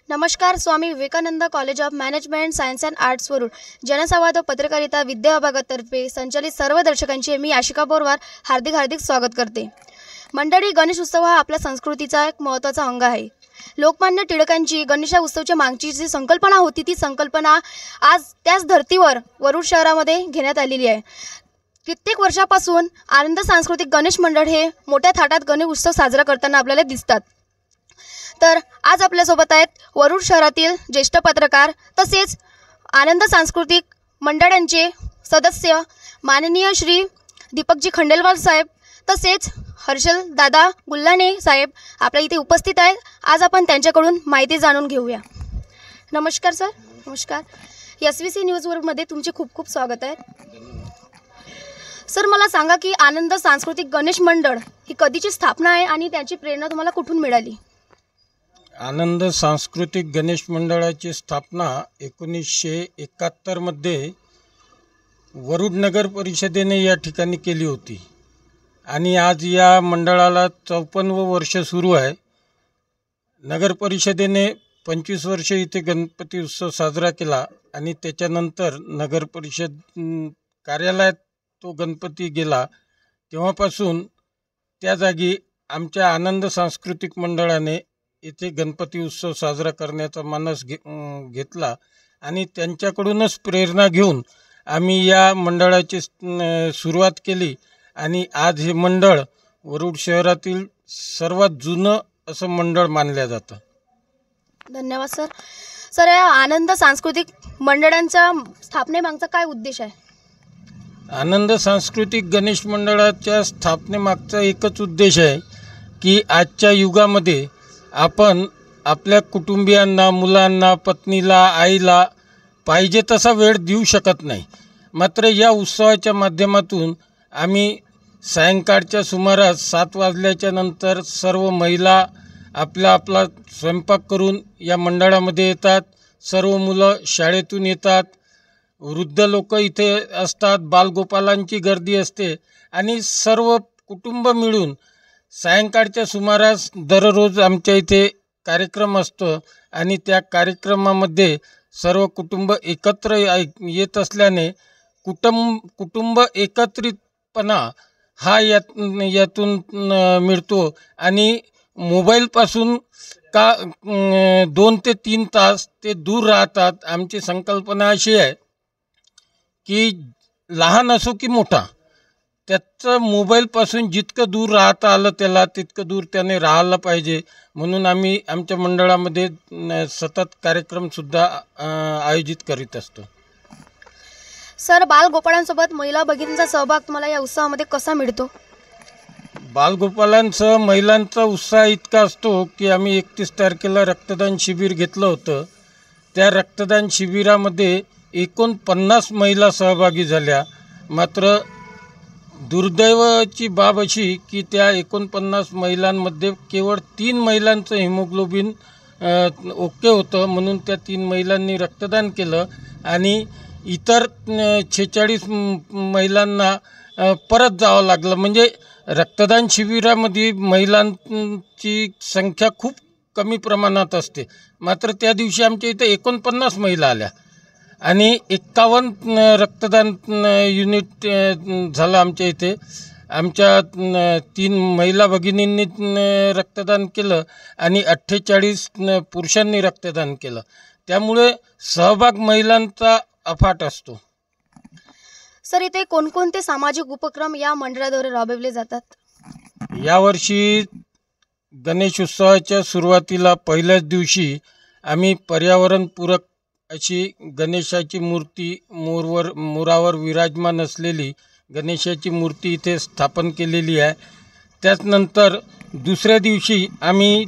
नमस्कार. Swami Vivekananda College of Management Science and Arts वरून जनसंवाद व पत्रकारिता विद्या विभागातर्फे संचलित सर्व दर्शकांचे मी आशिका बोरवार हार्दिक स्वागत करते. मंडळी, गणेश उत्सव हा आपल्या संस्कृतीचा एक महत्त्वाचा अंग आहे. लोकमान्य टिळकांची गणेशा उत्सवच्या मागची जी संकल्पना होती ती संकल्पना आज त्याच धर्तीवर वरुड शहरामध्ये घेण्यात आलेली आहे. कित्येक वर्षापासून आनंद सांस्कृतिक गणेश मंडळ हे मोठ्या थाटात गणेश उत्सव साजरा करताना आपल्याला दिसतात. तर आज आपल्यासोबत आहेत वरुड शहरातील ज्येष्ठ पत्रकार तसेच आनंद सांस्कृतिक मंडळांचे सदस्य माननीय श्री दीपकजी खंडेलवाल साहेब तसेच हर्षल दादा गुल्हाने साहेब आपल्या इथे उपस्थित आहेत. आज आपण त्यांच्याकडून माहिती जाणून घेऊया. नमस्कार सर. नमस्कार. SVC न्यूजमध्ये तुमचे खूप स्वागत आहे. सर, मला सांगा की आनंद सांस्कृतिक गणेश मंडळ ही कधीची स्थापना आहे आणि त्याची प्रेरणा तुम्हाला कुठून मिळाली? आनंद सांस्कृतिक गणेश मंडळाची स्थापना 1971 मध्ये वरुड नगर परिषदेने या ठिकाणी केली होती आणि आज या मंडळाला 54वे वर्ष सुरू आहे. नगर परिषदेने 25 वर्ष इथे गणपती उत्सव साजरा केला आणि त्याच्यानंतर नगर परिषद कार्यालयात तो गणपती गेला. तेव्हापासून त्या जागी आमच्या आनंद सांस्कृतिक मंडळाने इथे गणपती उत्सव साजरा करण्याचा मानस घेतला आणि त्यांच्याकडूनच प्रेरणा घेऊन आम्ही या मंडळाची सुरुवात केली आणि आज हे मंडळ वरुड शहरातील सर्वात जुनं असं मंडळ मानलं जातं. धन्यवाद सर. सर, या आनंद सांस्कृतिक मंडळांच्या स्थापनेमागचा काय उद्देश आहे? आनंद सांस्कृतिक गणेश मंडळाच्या स्थापनेमागचा एकच उद्देश आहे की आजच्या युगामध्ये आपण आपल्या कुटुंबियांना, मुलांना, पत्नीला, आईला पाहिजे तसा वेळ देऊ शकत नाही. मात्र या उत्सवाच्या माध्यमातून आम्ही सायंकाळच्या सुमारास 7 वाजल्याच्या नंतर सर्व महिला आपला स्वयंपाक करून या मंडळामध्ये येतात. सर्व मुलं शाळेतून येतात. वृद्ध लोक इथे असतात. बालगोपालांची गर्दी असते आणि सर्व कुटुंब मिळून सायंकाळच्या सुमारास दररोज आमच्या इथे कार्यक्रम असतो आणि त्या कार्यक्रमामध्ये सर्व कुटुंब एकत्र येत असल्याने कुटुंब एकत्रितपणा हा यातून मिळतो आणि मोबाईलपासून 2 ते 3 तास ते दूर राहतात. आमची संकल्पना अशी आहे की लहान असो की मोठा, त्याचं मोबाईलपासून जितकं दूर राहता आलं त्याला तितकं दूर त्याने राहायला पाहिजे. म्हणून आम्ही आमच्या मंडळामध्ये सतत कार्यक्रमसुद्धा आयोजित करीत असतो. सर, बालगोपाळांसोबत महिला भगिनींचा सहभाग तुम्हाला या उत्सवामध्ये कसा मिळतो? बालगोपालांसह महिलांचा उत्साह इतका असतो की आम्ही 31 तारखेला रक्तदान शिबिर घेतलं होतं. त्या रक्तदान शिबिरामध्ये 49 महिला सहभागी झाल्या. मात्र दुर्दैवाची बाब अशी की त्या 49 महिलांमध्ये केवळ 3 महिलांचं हिमोग्लोबिन ओके होतं. म्हणून त्या 3 महिलांनी रक्तदान केलं आणि इतर 46 महिलांना परत जावं लागलं. म्हणजे रक्तदान शिबिरामध्ये महिलांची संख्या खूप कमी प्रमाणात असते. मात्र त्या दिवशी आमच्या इथे 49 महिला आल्या आणि 51 रक्तदान युनिट झालं आमच्या इथे. आमच्या 3 महिला भगिनींनी रक्तदान केलं आणि 48 पुरुषांनी रक्तदान केलं. त्यामुळे सहभाग महिलांचा अफाट असतो. सर, इथे कोणकोणते सामाजिक उपक्रम या मंडळाद्वारे राबवले जातात? यावर्षी गणेश उत्सवाच्या सुरुवातीला पहिल्याच दिवशी आम्ही पर्यावरणपूरक अशी गणेशाची मूर्ती मोरावर विराजमान असलेली गणेशाची मूर्ती इथे स्थापन केलेली आहे. त्यानंतर दुसऱ्या दिवशी आम्ही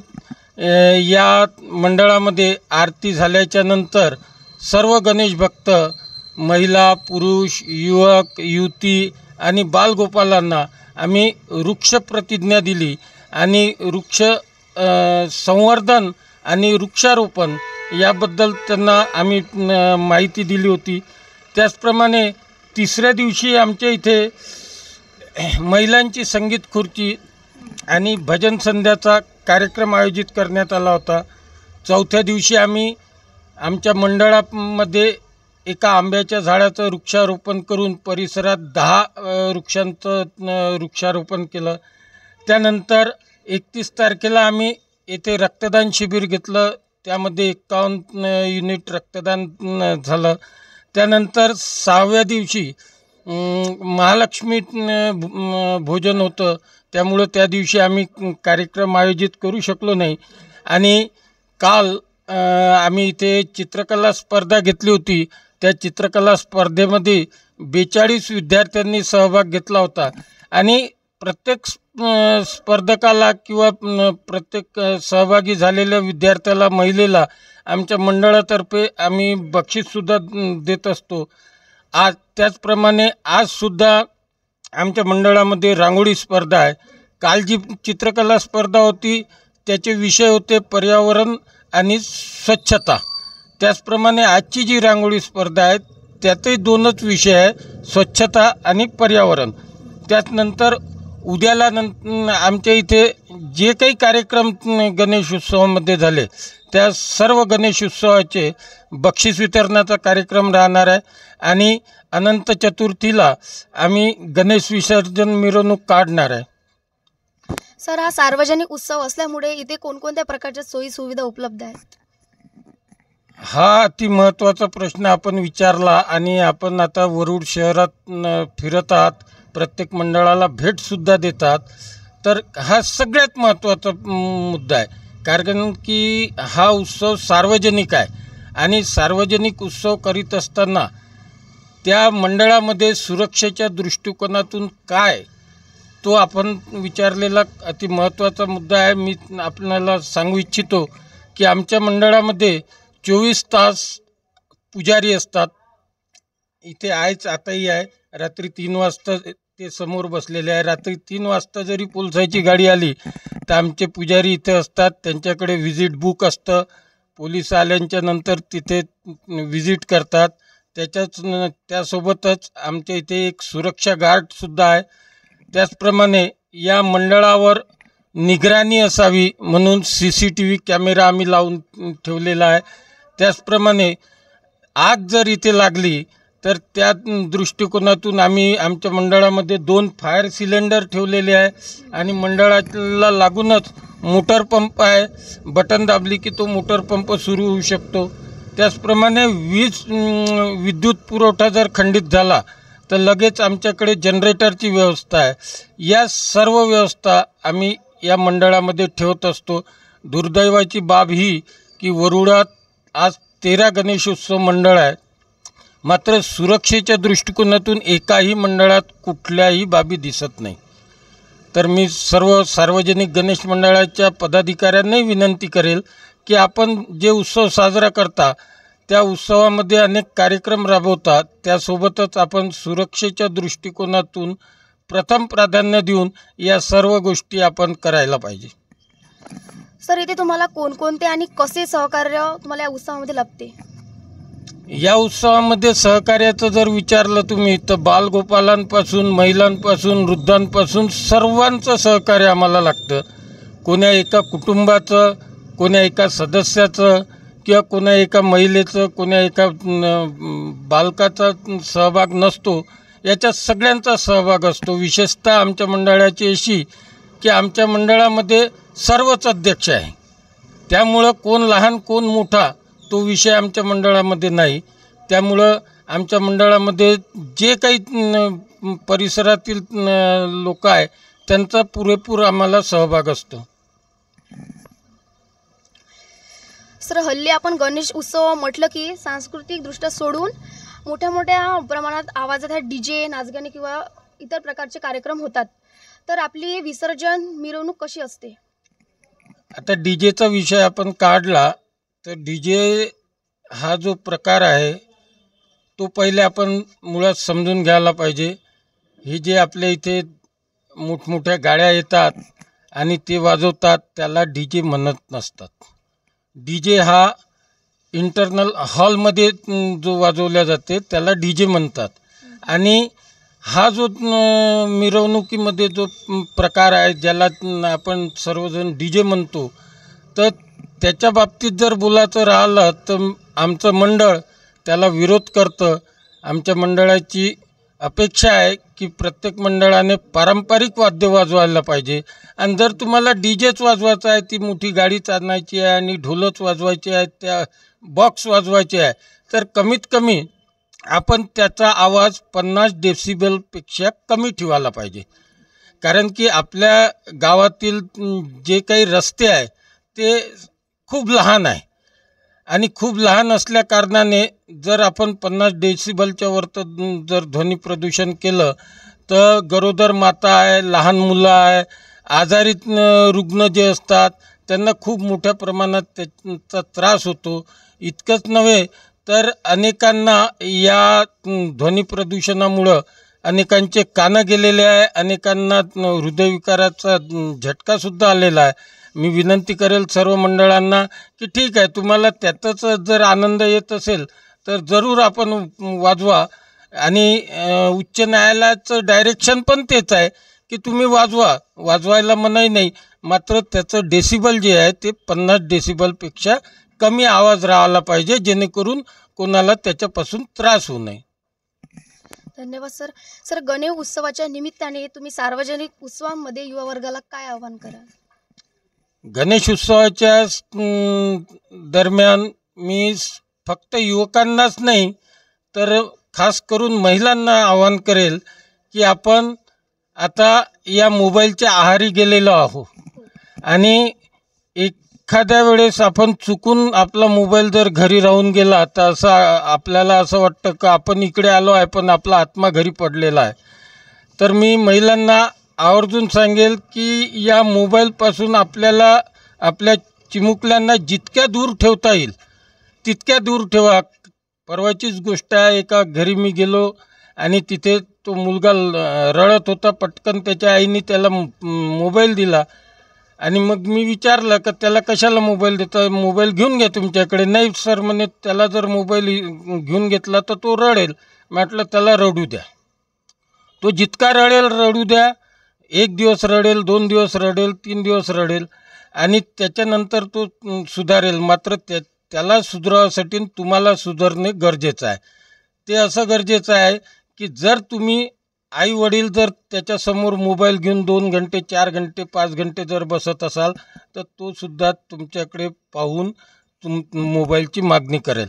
या मंडळामध्ये आरती झाल्याच्या नंतर सर्व गणेश भक्त, महिला, पुरुष, युवक, युवती आणि बालगोपालांना आम्ही वृक्ष प्रतिज्ञा दिली आणि वृक्ष संवर्धन आणि वृक्षारोपण याबद्दल त्यांना आम्ही माहिती दिली होती. त्याचप्रमाणे तिसऱ्या दिवशी आमच्या इथे महिलांची संगीत खुर्ची आणि भजन संध्याचा कार्यक्रम आयोजित करण्यात आला होता. चौथ्या दिवशी आम्ही आमच्या मंडळामध्ये एका आंब्याच्या झाडाचं वृक्षारोपण करून परिसरात 10 वृक्षांचं वृक्षारोपण केलं. त्यानंतर 31 तारखेला आम्ही येथे रक्तदान शिबिर घेतलं. त्यामध्ये 51 युनिट रक्तदान झालं. त्यानंतर 6व्या दिवशी महालक्ष्मी भोजन होतं. त्यामुळं त्या दिवशी आम्ही कार्यक्रम आयोजित करू शकलो नाही. आणि काल आम्ही इथे चित्रकला स्पर्धा घेतली होती. त्या चित्रकला स्पर्धेमध्ये 42 विद्यार्थ्यांनी सहभाग घेतला होता. आणि प्रत्येक स्पर्धकाला किंवा प्रत्येक सहभागी झालेल्या विद्यार्थ्याला, महिलेला आमच्या मंडळातर्फे आम्ही बक्षीससुद्धा देत असतो. त्याचप्रमाणे आजसुद्धा आमच्या मंडळामध्ये रांगोळी स्पर्धा आहे. काल जी चित्रकला स्पर्धा होती त्याचे विषय होते पर्यावरण आणि स्वच्छता. त्याचप्रमाणे आजची जी रांगोळी स्पर्धा आहे त्यातही 2च विषय आहे, स्वच्छता आणि पर्यावरण. त्यानंतर उद्याला आमच्या इथे जे काही कार्यक्रम गणेश उत्सवामध्ये झाले त्या सर्व गणेश उत्सवाचे बक्षीस वितरणाचा कार्यक्रम राहणार आहे. आणि अनंत चतुर्थीला आम्ही गणेश विसर्जन मिरवणूक काढणार आहे. सर, हा सार्वजनिक उत्सव असल्यामुळे इथे कोणकोणत्या प्रकारच्या सोयी सुविधा उपलब्ध आहेत? हा अति महत्त्वाचा प्रश्न आपण विचारला. आणि आपण आता वरुड शहरात फिरत आहात, प्रत्येक मंडळाला भेटसुद्धा देतात. तर हा सगळ्यात महत्त्वाचा मुद्दा आहे. कारण की हा उत्सव सार्वजनिक आहे. आणि सार्वजनिक उत्सव करीत असताना त्या मंडळामध्ये सुरक्षेच्या दृष्टिकोनातून काय, तो आपण विचारलेला अति महत्त्वाचा मुद्दा आहे. मी आपल्याला सांगू इच्छितो की आमच्या मंडळामध्ये 24 तास पुजारी असतात. इथे आताही आहे. रात्री 3 वाजता ते समोर बसलेले आहे. रात्री 3 वाजता जरी पोलिसाची गाडी आली तर आमचे पुजारी इथे असतात. त्यांच्याकडे व्हिजिट बुक असतं. पोलीस आल्याच्या नंतर तिथे व्हिजिट करतात. त्यासोबतच आमच्या इथे एक सुरक्षा गार्डसुद्धा आहे. त्याचप्रमाणे या मंडळावर निगराणी असावी म्हणून CCTV कॅमेरा आम्ही लावून ठेवलेला आहे. त्याचप्रमाणे आग जर इथे लागली तर त्या दृष्टिकोनातून आम्ही आमच्या मंडळामध्ये 2 फायर सिलेंडर ठेवलेले आहे. आणि मंडळाला लागूनच मोटर पंप आहे. बटन दाबली की तो मोटर पंप सुरू होऊ शकतो. त्याचप्रमाणे विद्युत पुरवठा जर खंडित झाला तर लगेच आमच्याकडे जनरेटरची व्यवस्था आहे. या सर्व व्यवस्था आम्ही या मंडळामध्ये ठेवत असतो. दुर्दैवाची बाब ही की वरुडात आज 13 गणेशोत्सव मंडळ आहे. मात्र सुरक्षेच्या दृष्टिकोनातून एकाही मंडळात कुठल्याही बाबी दिसत नाही. तर मी सर्व सार्वजनिक गणेश मंडळाच्या पदाधिकाऱ्यांनाही विनंती करेल की आपण जे उत्सव साजरा करता त्या उत्सवामध्ये अनेक कार्यक्रम राबवतात. त्यासोबतच आपण सुरक्षेच्या दृष्टिकोनातून प्रथम प्राधान्य देऊन या सर्व गोष्टी आपण करायला पाहिजे. सर, इथे तुम्हाला कोणकोणते आणि कसे सहकार्य तुम्हाला या उत्सवामध्ये लाभते? या उत्सवामध्ये सहकार्याचं जर विचारलं तुम्ही तर बालगोपालांपासून, महिलांपासून, वृद्धांपासून सर्वांचं सहकार्य आम्हाला लागतं. कोण्या एका कुटुंबाचं, कोण्या एका सदस्याचं किंवा कोण्या एका महिलेचं, कोण्या एका बालकाचा सहभाग नसतो. याच्यात सगळ्यांचा सहभाग असतो. विशेषतः आमच्या मंडळाची अशी की आमच्या मंडळामध्ये सर्वच अध्यक्ष आहे. त्यामुळं कोण लहान कोण मोठा तो विषय आमच्या मंडळामध्ये नाही. त्यामुळं आमच्या मंडळामध्ये जे काही परिसरातील लोक आहे त्यांचा पुरेपूर आम्हाला सहभाग असतो. सर, हल्ली आपण गणेश उत्सव म्हटलं की सांस्कृतिकदृष्ट्या सोडून मोठ्या प्रमाणात आवाजात DJ, नाचगाणे किंवा इतर प्रकारचे कार्यक्रम होतात. तर आपली विसर्जन मिरवणूक कशी असते? आता DJचा विषय आपण काढला तर DJ हा जो प्रकार आहे तो पहिले आपण मुळात समजून घ्यायला पाहिजे. हे जे आपल्या इथे मोठमोठ्या गाड्या येतात आणि ते वाजवतात त्याला DJ म्हणत नसतात. DJ हा इंटरनल हॉलमध्ये जो वाजवल्या जाते त्याला DJ म्हणतात. आणि हा जो मिरवणुकीमध्ये जो प्रकार आहे ज्याला आपण सर्वजण DJ म्हणतो, तर त्याच्या बाबतीत जर बोलायचं राहिलं तर आमचं मंडळ त्याला विरोध करतं. आमच्या मंडळाची अपेक्षा आहे की प्रत्येक मंडळाने पारंपरिक वाद्य वाजवायला पाहिजे. आणि जर तुम्हाला DJच वाजवायचा आहे, ती मोठी गाडीच आणायची आहे आणि ढोलच वाजवायचे आहे, त्या बॉक्स वाजवायचे आहे, तर कमीत कमी आपण त्याचा आवाज 50 डेसिबलपेक्षा कमी ठेवायला पाहिजे. कारण की आपल्या गावातील जे काही रस्ते आहे ते खूप लहान आहे आणि खूप लहान असल्या कारणाने जर आपण 50 डेसिबलच्या वरती जर ध्वनी प्रदूषण केलं तर गरोदर माता आहे, लहान मुलं आहे, आजारी रुग्ण जे असतात त्यांना खूप मोठ्या प्रमाणात त्याचा त्रास होतो. इतकंच नव्हे तर अनेकांना या ध्वनी प्रदूषणामुळं अनेकांचे कानं गेलेले आहे, अनेकांना हृदयविकाराचा झटकासुद्धा आलेला आहे. मी विनंती करेल सर्व मंडळांना की ठीक आहे, तुम्हाला त्यातच जर आनंद येत असेल तर जरूर आपण वाजवा. आणि उच्च न्यायालयाचं डायरेक्शन पण तेच आहे की तुम्ही वाजवायला मनाई नाही, मात्र त्याचं डेसिबल जे आहे ते 50 डेसिबलपेक्षा कमी आवाज राहायला पाहिजे, जेणेकरून कोणाला त्याच्यापासून त्रास होऊ नये. धन्यवाद सर. सर, गणेश उत्सवाच्या निमित्ताने तुम्ही सार्वजनिक उत्सवांमध्ये युवा वर्गाला काय आवाहन कराल? गणेश उत्सवाच्या दरम्यान मी फक्त युवकांनाच नाही तर खास करून महिलांना आवाहन करेल की आपण आता या मोबाईलच्या आहारी गेलेलो आहोत आणि एखाद्या वेळेस आपण चुकून आपला मोबाईल जर घरी राहून गेला तर आपल्याला असं वाटतं की आपण इकडे आलो आहे पण आपला आत्मा घरी पडलेला आहे. तर मी महिलांना आवर्जून सांगेल की या मोबाईलपासून आपल्याला आपल्या चिमुकल्यांना जितक्या दूर ठेवता येईल तितक्या दूर ठेवा. परवाचीच गोष्ट आहे, एका घरी मी गेलो आणि तिथे तो मुलगा रडत होता. पटकन त्याच्या आईने त्याला मोबाईल दिला आणि मग मी विचारलं का त्याला कशाला मोबाईल देता, मोबाईल घेऊन घ्या तुमच्याकडे. नाही सर म्हणे, त्याला जर मोबाईल घेऊन घेतला तर तो रडेल. म्हटलं त्याला रडू द्या, तो जितका रडेल रडू द्या. 1 दिवस रडेल, 2 दिवस रडेल, 3 दिवस रडेल आणि त्याच्यानंतर तो सुधारेल. मात्र त्याला सुधारण्यासाठी तुम्हाला सुधारणे गरजेचं आहे. ते असं गरजेचं आहे की जर तुम्ही आई वडील जर त्याच्यासमोर मोबाईल घेऊन 2 घंटे 4 घंटे 5 घंटे जर बसत असाल तर तो सुद्धा तुमच्याकडे पाहून मोबाईलची मागणी करेल.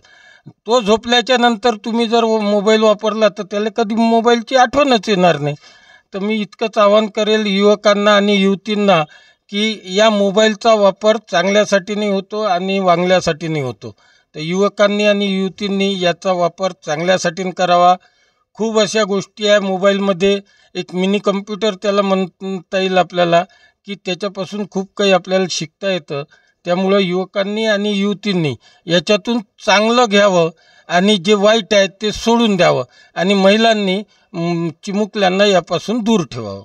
तो झोपल्याच्या नंतर तुम्ही जर मोबाईल वापरला तर त्याला कधी मोबाईलची आठवणच येणार नाही. तर मी इतकंच आवाहन करेल युवकांना आणि युवतींना की या मोबाईलचा वापर चांगल्यासाठी नाही होतो आणि वांगल्यासाठी नाही होतो. तर युवकांनी आणि युवतींनी याचा वापर चांगल्यासाठी करावा. खूप अशा गोष्टी आहे मोबाईलमध्ये. एक मिनी कम्प्युटर त्याला म्हणता येईल आपल्याला, की त्याच्यापासून खूप काही आपल्याला शिकता येतं. त्यामुळं युवकांनी आणि युवतींनी याच्यातून चांगलं घ्यावं आणि जे वाईट आहे ते सोडून द्यावं आणि महिलांनी चिमुकल्यांना यापासून दूर ठेवावं.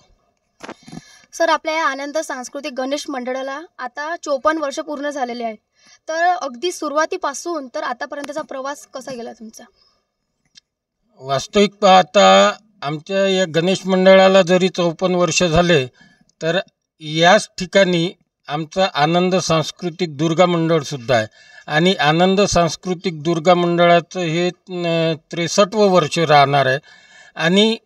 सर, आपल्या या आनंद सांस्कृतिक गणेश मंडळाला आता 54 वर्ष पूर्ण झालेले आहेत. तर अगदी सुरुवातीपासून तर आतापर्यंतचा प्रवास कसा गेला तुमचा? वास्तविक पाहता आमच्या या गणेश मंडळाला जरी 54 वर्ष झाले तर याच ठिकाणी आमचा आनंद सांस्कृतिक दुर्गा मंडळसुद्धा आहे आणि आनंद सांस्कृतिक दुर्गा मंडळाचं हे 63वं वर्ष राहणार आहे. आणि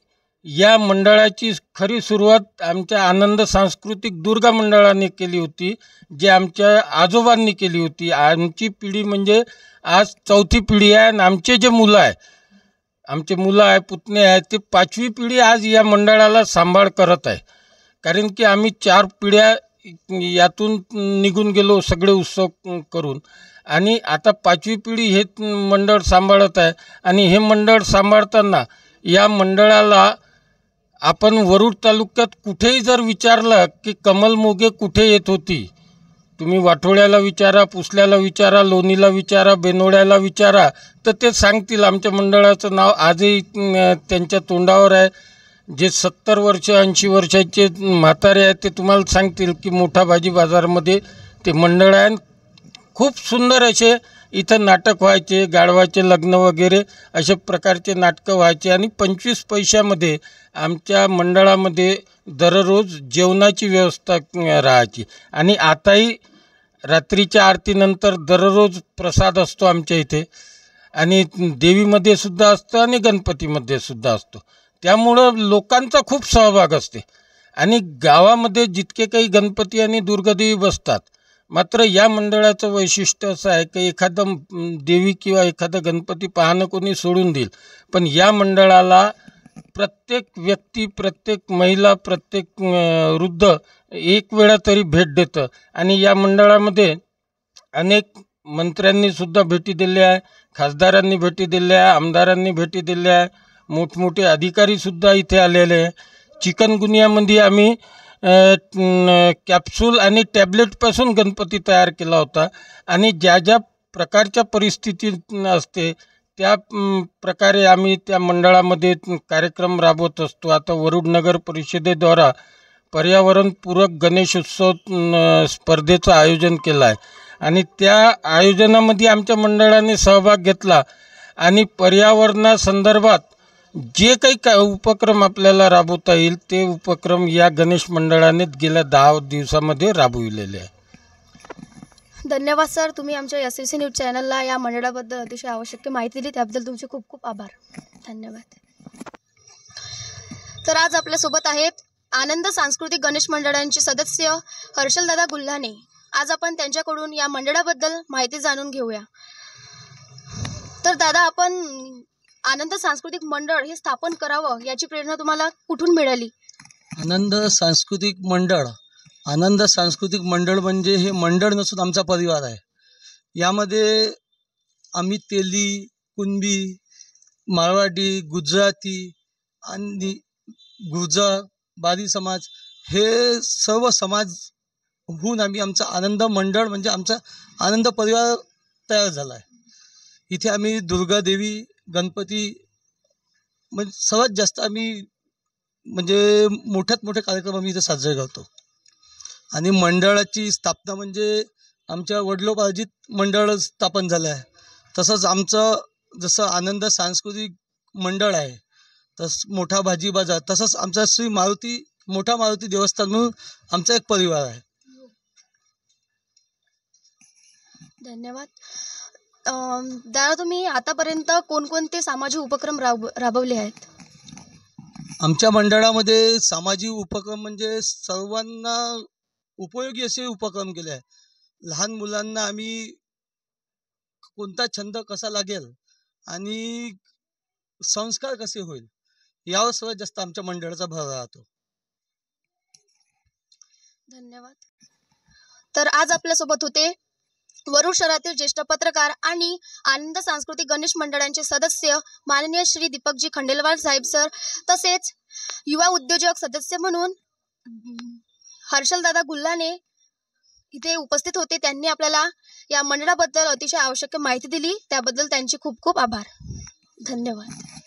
या मंडळाची खरी सुरुवात आमच्या आनंद सांस्कृतिक दुर्गा मंडळाने केली होती, जे आमच्या आजोबांनी केली होती. आमची पिढी म्हणजे आज 4थी पिढी आहे आणि आमचे जे मुलं आहे, आमचे मुलं आहे, पुतणे आहेत, ते 5वी पिढी आज या मंडळाला सांभाळ करत आहे. कारण की आम्ही 4 पिढ्या यातून निघून गेलो सगळे उत्सव करून आणि आता 5वी पिढी हे मंडळ सांभाळत आहे. आणि हे मंडळ सांभाळताना या मंडळाला आपण वरुड तालुक्यात कुठेही जर विचारलं की कमल मोगे कुठे येत होती, तुम्ही वाठोळ्याला विचारा, पुसल्याला विचारा, लोणीला विचारा, बेनोड्याला विचारा, तर ते सांगतील. आमच्या मंडळाचं नाव आजही त्यांच्या तोंडावर आहे. जे 70 वर्ष 80 वर्षाचे म्हातारे आहेत ते तुम्हाला सांगतील की मोठा भाजी बाजारमध्ये ते मंडळ आहे. खूप सुंदर असे इथं नाटक व्हायचे, गाढवाचे लग्न वगैरे अशा प्रकारचे नाटकं व्हायचे आणि 25 पैशामध्ये आमच्या मंडळामध्ये दररोज जेवणाची व्यवस्था राहायची. आणि आताही रात्रीच्या आरतीनंतर दररोज प्रसाद असतो आमच्या इथे, आणि देवीमध्ये सुद्धा असतो आणि गणपतीमध्ये सुद्धा असतो. त्यामुळं लोकांचा खूप सहभाग असते. आणि गावामध्ये जितके काही गणपती आणि दुर्गादेवी बसतात, मात्र या मंडळाचं वैशिष्ट्य असं आहे की एखादं देवी किंवा एखादा गणपती पाहणं कोणी सोडून देईल, पण या मंडळाला प्रत्येक व्यक्ती, प्रत्येक महिला, प्रत्येक वृद्ध एक वेळा तरी भेट देतं. आणि या मंडळामध्ये अनेक मंत्र्यांनी सुद्धा भेटी दिल्या आहे, खासदारांनी भेटी दिल्या आहे, आमदारांनी भेटी दिल्या आहे, मोठमोठे अधिकारीसुद्धा इथे आलेले आहे. चिकनगुनियामध्ये आम्ही कॅप्सूल आणि टॅब्लेटपासून गणपती तयार केला होता. आणि ज्या ज्या प्रकारच्या परिस्थिती असते त्या प्रकारे आम्ही त्या मंडळामध्ये कार्यक्रम राबवत असतो. आता वरुड नगर परिषदेद्वारा पर्यावरणपूरक गणेश उत्सव स्पर्धेचं आयोजन केलं आहे, आणि त्या आयोजनामध्ये आमच्या मंडळाने सहभाग घेतला. आणि पर्यावरणासंदर्भात जे काही उपक्रम आपल्याला राबवता येईल ते उपक्रम या गणेश मंडळाने गेल्या 10 दिवसामध्ये राबविलेले आहे. धन्यवाद सर, तुम्ही आमच्या SUC न्यूज चॅनलला या मंडळाबद्दल अतिशय आवश्यक माहिती दिली, त्याबद्दल तुमचे खूप खूप आभार. धन्यवाद. तर आज आपल्यासोबत आहेत आनंद सांस्कृतिक गणेश मंडळांचे सदस्य हर्षलदादा गुल्हाने. आज आपण त्यांच्याकडून या मंडळाबद्दल माहिती जाणून घेऊया. तर दादा, आपण आनंद सांस्कृतिक मंडळ हे स्थापन करावं याची प्रेरणा तुम्हाला कुठून मिळाली? आनंद सांस्कृतिक मंडळ म्हणजे हे मंडळ नसून आमचा परिवार आहे. यामध्ये आम्ही तेली, कुणबी, मारवाडी, गुजराती आणि गुर्जर, बारी समाज हे सर्व समाज होऊन आम्ही आमचा आनंद मंडळ म्हणजे आमचा आनंद परिवार तयार झाला आहे. इथे आम्ही दुर्गादेवी, गणपती म्हणजे सर्वात जास्त आम्ही म्हणजे मोठ्यात मोठे कार्यक्रम आम्ही इथे साजरे करतो. आणि मंडळाची स्थापना म्हणजे आमच्या वडिलोपार्जित मंडळ स्थापन झालं आहे. तसंच आमचं जसं आनंद सांस्कृतिक मंडळ आहे, तसं मोठा भाजी बाजार, तसंच आमचा श्री मोठा मारुती देवस्थान म्हणून आमचा एक परिवार आहे. धन्यवाद. दादा, तुम्ही आतापर्यंत कोणकोणते सामाजिक उपक्रम राबवले आहेत? आमच्या मंडळामध्ये सामाजिक उपक्रम म्हणजे सर्वांना उपयोगी असे उपक्रम केले आहे. लहान मुलांना आम्ही कोणता छंद कसा लागेल आणि संस्कार कसे होईल यावर सर्वात जास्त आमच्या मंडळाचा भर राहतो. धन्यवाद. तर आज आपल्यासोबत होते वरुड शहरातील ज्येष्ठ पत्रकार आणि आनंद सांस्कृतिक गणेश मंडळांचे सदस्य माननीय श्री दीपकजी खंडेलवाल साहेब सर, तसेच युवा उद्योजक सदस्य म्हणून हर्षलदादा गुल्हाने इथे उपस्थित होते. त्यांनी आपल्याला या मंडळाबद्दल अतिशय आवश्यक माहिती दिली, त्याबद्दल त्यांचे खूप खूप आभार. धन्यवाद.